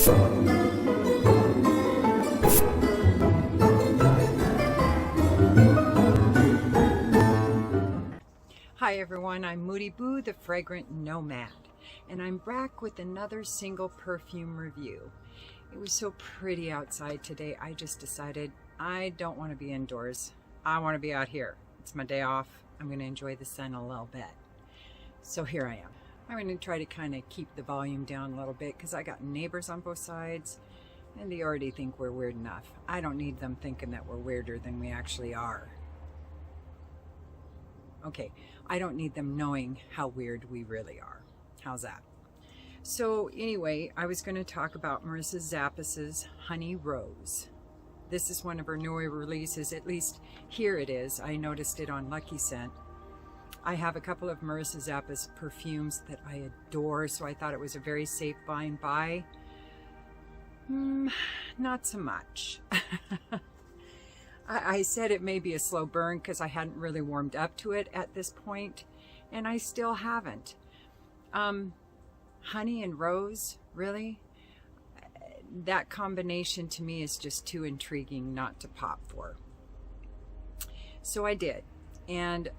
Hi everyone, I'm Moody Boo, the Fragrant Nomad, and I'm back with another single perfume review. It was so pretty outside today, I just decided I don't want to be indoors. I want to be out here. It's my day off. I'm going to enjoy the sun a little bit. So here I am. I'm going to try to kind of keep the volume down a little bit because I got neighbors on both sides and they already think we're weird enough. I don't need them thinking that we're weirder than we actually are. Okay, I don't need them knowing how weird we really are. How's that? So anyway, I was going to talk about Marissa Zappas's Honey Rose. This is one of her newer releases, at least here it is. I noticed it on Lucky Scent. I have a couple of Marissa Zappas perfumes that I adore, so I thought it was a very safe buy and buy. Not so much. I said it may be a slow burn because I hadn't really warmed up to it at this point, and I still haven't. Honey and rose, really? That combination to me is just too intriguing not to pop for. So I did, and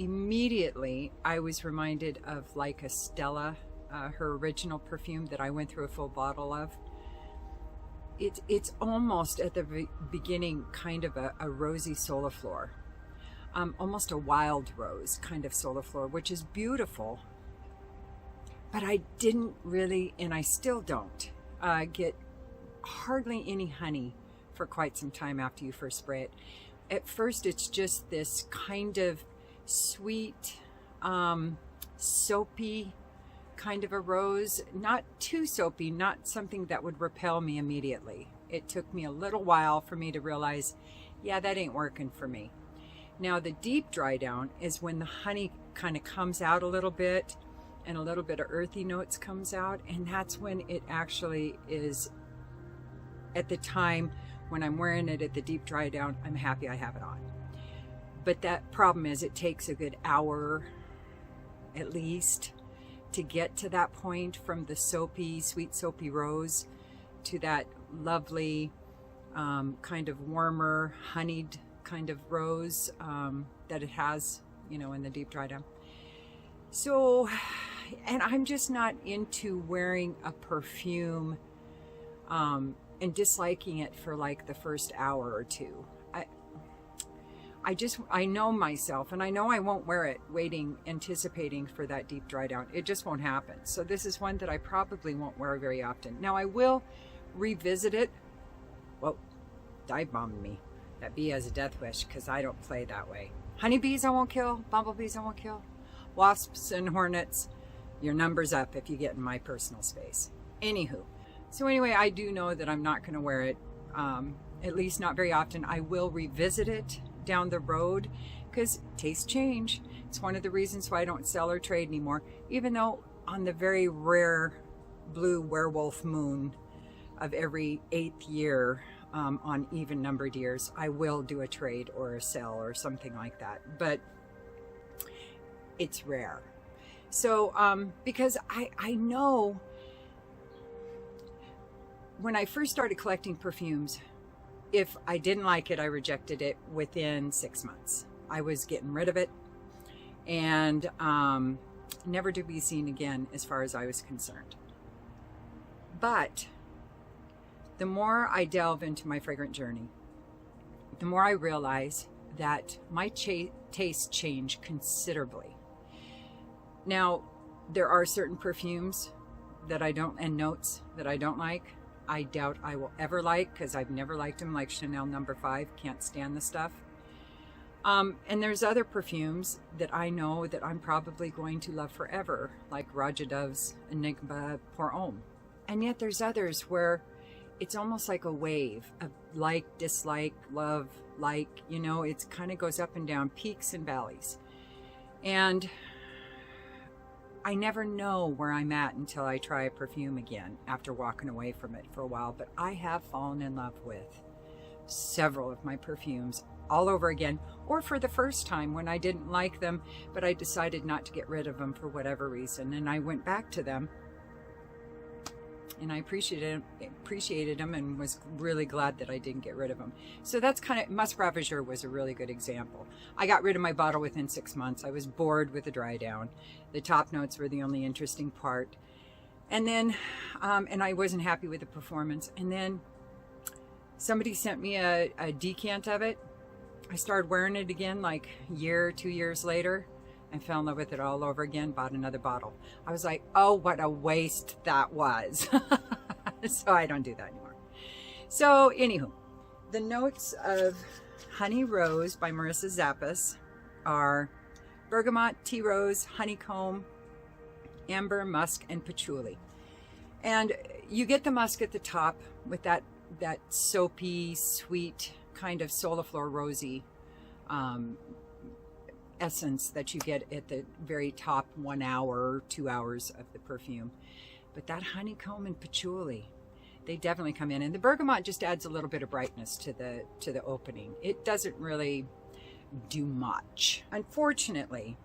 immediately I was reminded of like a Stella, her original perfume that I went through a full bottle of. It's almost at the beginning kind of a rosy soliflor, almost a wild rose kind of soliflor, which is beautiful. But I didn't really, and I still don't, get hardly any honey for quite some time after you first spray it. At first, it's just this kind of sweet, soapy kind of a rose, not too soapy, not something that would repel me immediately. It took me a little while for me to realize, yeah, that ain't working for me. Now the deep dry down is when the honey kind of comes out a little bit and a little bit of earthy notes comes out, and that's when it actually is, at the time when I'm wearing it at the deep dry down, I'm happy I have it on. But that problem is it takes a good hour at least to get to that point, from the soapy, sweet soapy rose to that lovely kind of warmer honeyed kind of rose that it has, you know, in the deep dry down. So, and I'm just not into wearing a perfume and disliking it for like the first hour or two. I know myself, and I know I won't wear it anticipating for that deep dry down. It just won't happen. So this is one that I probably won't wear very often. Now I will revisit it. Well, dive bombed me. That bee has a death wish because I don't play that way. Honeybees I won't kill. Bumblebees I won't kill. Wasps and hornets, your number's up if you get in my personal space. Anywho, so anyway, I do know that I'm not going to wear it, at least not very often. I will revisit it down the road because tastes change. It's one of the reasons why I don't sell or trade anymore, even though on the very rare blue werewolf moon of every 8th year, on even numbered years, I will do a trade or a sell or something like that, but it's rare. So because I know when I first started collecting perfumes, if I didn't like it, I rejected it within 6 months. I was getting rid of it and never to be seen again as far as I was concerned. But the more I delve into my fragrant journey, the more I realize that my tastes change considerably. Now, there are certain perfumes that I don't, and notes that I don't like. I doubt I will ever like, because I've never liked them, like Chanel No. 5. Can't stand the stuff. And there's other perfumes that I know that I'm probably going to love forever, like Raja Dove's Enigma Pour Homme. And yet there's others where it's almost like a wave of like, dislike, love, like, you know, it kind of goes up and down, peaks and valleys. And I never know where I'm at until I try a perfume again after walking away from it for a while. But I have fallen in love with several of my perfumes all over again, or for the first time when I didn't like them, but I decided not to get rid of them for whatever reason. And I went back to them And I appreciated them and was really glad that I didn't get rid of them. So that's kind of, Musk Ravageur was a really good example. I got rid of my bottle within 6 months. I was bored with the dry down. The top notes were the only interesting part. And then, and I wasn't happy with the performance. And then somebody sent me a decant of it. I started wearing it again like a year, 2 years later. I fell in love with it all over again, bought another bottle. I was like, oh, what a waste that was. So I don't do that anymore. So anywho, the notes of Honey Rose by Marissa Zappas are bergamot, tea rose, honeycomb, amber, musk, and patchouli. And you get the musk at the top with that soapy, sweet, kind of soliflor rosy essence that you get at the very top 1 hour, 2 hours of the perfume. But that honeycomb and patchouli, they definitely come in. And the bergamot just adds a little bit of brightness to the opening. It doesn't really do much. Unfortunately,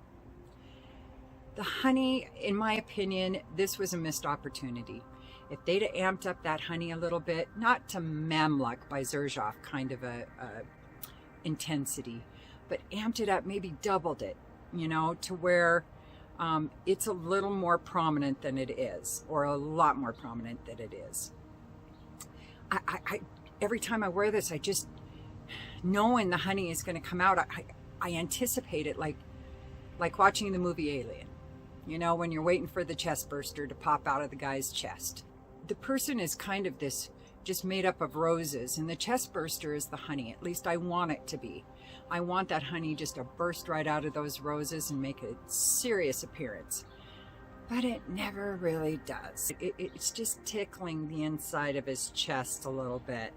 the honey, in my opinion, this was a missed opportunity. If they'd have amped up that honey a little bit, not to Mamluk by Xerjoff kind of a intensity, but amped it up, maybe doubled it, you know, to where it's a little more prominent than it is, or a lot more prominent than it is. I every time I wear this, I just, knowing the honey is going to come out, I anticipate it like watching the movie Alien, you know, when you're waiting for the chest burster to pop out of the guy's chest. The person is kind of this, just made up of roses, and the chest burster is the honey. At least I want it to be. I want that honey just to burst right out of those roses and make a serious appearance. But it never really does. It's just tickling the inside of his chest a little bit.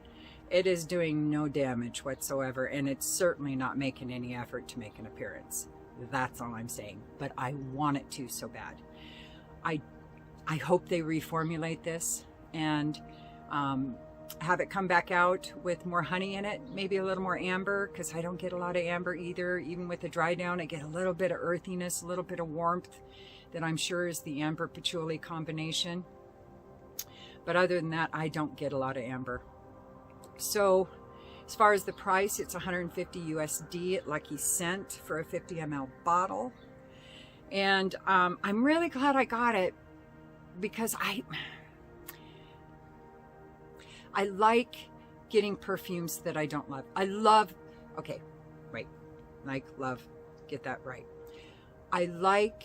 It is doing no damage whatsoever, and it's certainly not making any effort to make an appearance. That's all I'm saying. But I want it to so bad. I hope they reformulate this and have it come back out with more honey in it, maybe a little more amber, because I don't get a lot of amber either. Even with the dry down, I get a little bit of earthiness, a little bit of warmth that I'm sure is the amber patchouli combination. But other than that, I don't get a lot of amber. So as far as the price, it's 150 USD at Lucky Scent for a 50 ml bottle. And I'm really glad I got it, because I like getting perfumes that I don't love. Get that right. I like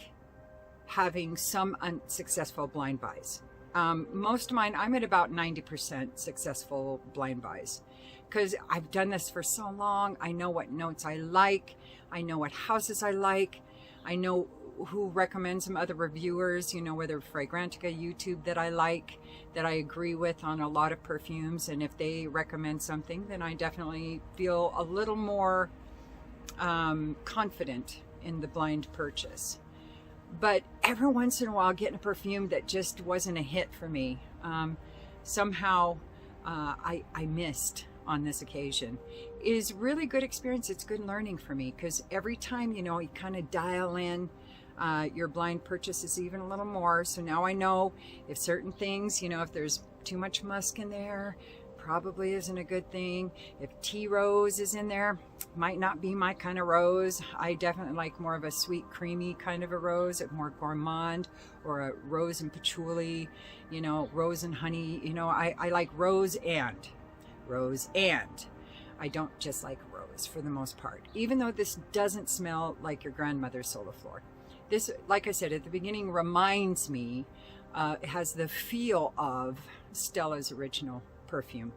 having some unsuccessful blind buys. Most of mine, I'm at about 90% successful blind buys, because I've done this for so long. I know what notes I like. I know what houses I like. I know who recommends some other reviewers, you know, whether Fragrantica, YouTube, that I like, that I agree with on a lot of perfumes. And if they recommend something, then I definitely feel a little more confident in the blind purchase. But every once in a while, getting a perfume that just wasn't a hit for me, somehow I missed on this occasion, is really good experience. It's good learning for me, because every time, you know, you kind of dial in your blind purchases even a little more. So now I know if certain things, you know, if there's too much musk in there, probably isn't a good thing. If tea rose is in there, might not be my kind of rose. I definitely like more of a sweet, creamy kind of a rose, a more gourmand, or a rose and patchouli, you know, rose and honey. You know, I like rose and. I don't just like rose for the most part, even though this doesn't smell like your grandmother's soliflor. This, like I said at the beginning, reminds me, it has the feel of Stella's original perfume,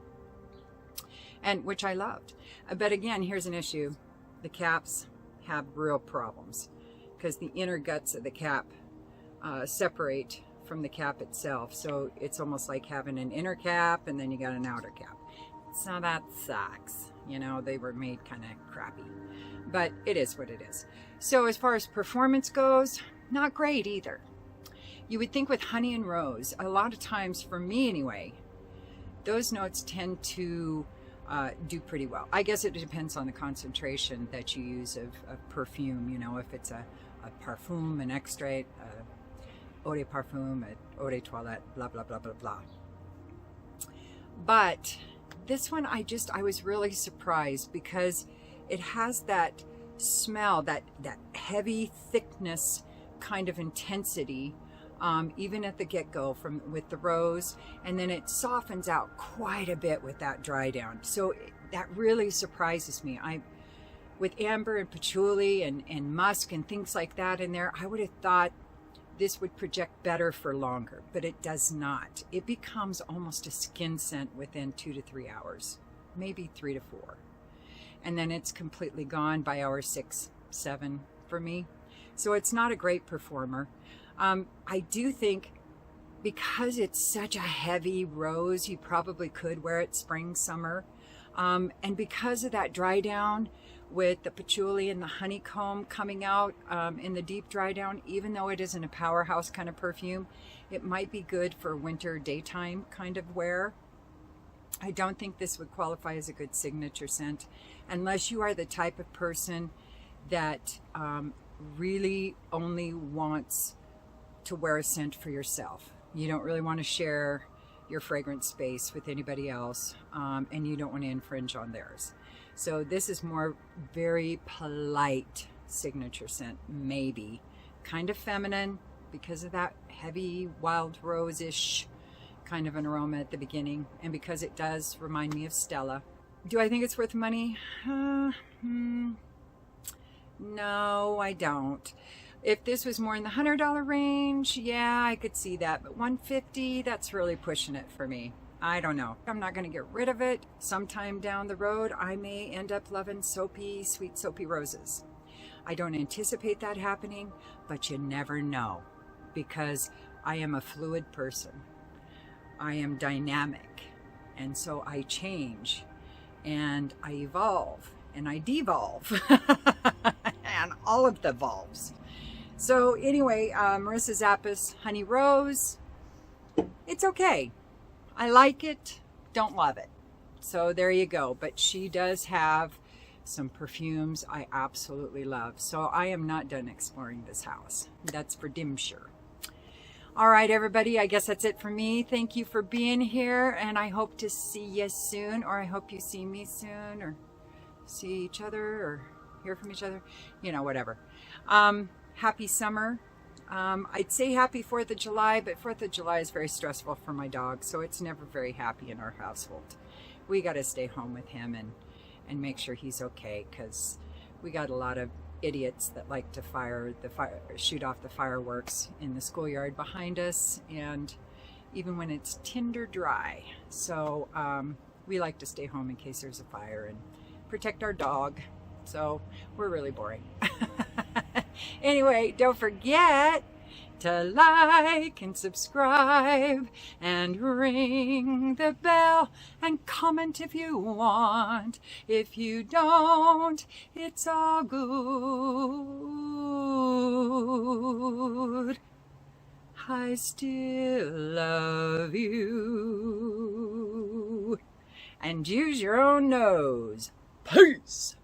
and which I loved. But again, here's an issue. The caps have real problems, because the inner guts of the cap separate from the cap itself. So it's almost like having an inner cap and then you got an outer cap. So that sucks. You know, they were made kind of crappy, but it is what it is. So as far as performance goes, not great either. You would think with honey and rose, a lot of times, for me anyway, those notes tend to do pretty well. I guess it depends on the concentration that you use of perfume. You know, if it's a parfum, an extrait, eau de parfum, eau de toilette, blah, blah, blah, blah, blah. But this one, I was really surprised because it has that smell, that heavy thickness kind of intensity, even at the get-go with the rose, and then it softens out quite a bit with that dry down. So that really surprises me. With amber and patchouli and musk and things like that in there, I would have thought this would project better for longer, but it does not. It becomes almost a skin scent within 2 to 3 hours, maybe 3 to 4. And then it's completely gone by hour 6, 7 for me. So it's not a great performer. I do think because it's such a heavy rose, you probably could wear it spring, summer. And because of that dry down with the patchouli and the honeycomb coming out in the deep dry down, even though it isn't a powerhouse kind of perfume, it might be good for winter daytime kind of wear. I don't think this would qualify as a good signature scent unless you are the type of person that really only wants to wear a scent for yourself. You don't really want to share your fragrance space with anybody else, and you don't want to infringe on theirs. So this is more very polite signature scent, maybe. Kind of feminine because of that heavy wild rose-ish kind of an aroma at the beginning, and because it does remind me of Stella. Do I think it's worth money? No, I don't. If this was more in the $100 range, yeah, I could see that. But $150, that's really pushing it for me. I don't know. I'm not going to get rid of it. Sometime down the road, I may end up loving soapy, sweet soapy roses. I don't anticipate that happening, but you never know because I am a fluid person. I am dynamic, and so I change, and I evolve, and I devolve, and all of the volves. So anyway, Marissa Zappas, Honey Rose, it's okay. I like it, don't love it. So there you go. But she does have some perfumes I absolutely love. So I am not done exploring this house. That's for damn sure. All right, everybody, I guess that's it for me. Thank you for being here, and I hope to see you soon, or I hope you see me soon, or see each other, or hear from each other, you know, whatever. Happy summer. I'd say happy 4th of July, but 4th of July is very stressful for my dog, so it's never very happy in our household. We got to stay home with him and make sure he's okay, because we got a lot of idiots that like to shoot off the fireworks in the schoolyard behind us, and even when it's tinder dry. So we like to stay home in case there's a fire and protect our dog. So we're really boring. Anyway, don't forget to like and subscribe and ring the bell and comment if you want. If you don't, it's all good. I still love you. And use your own nose. Peace.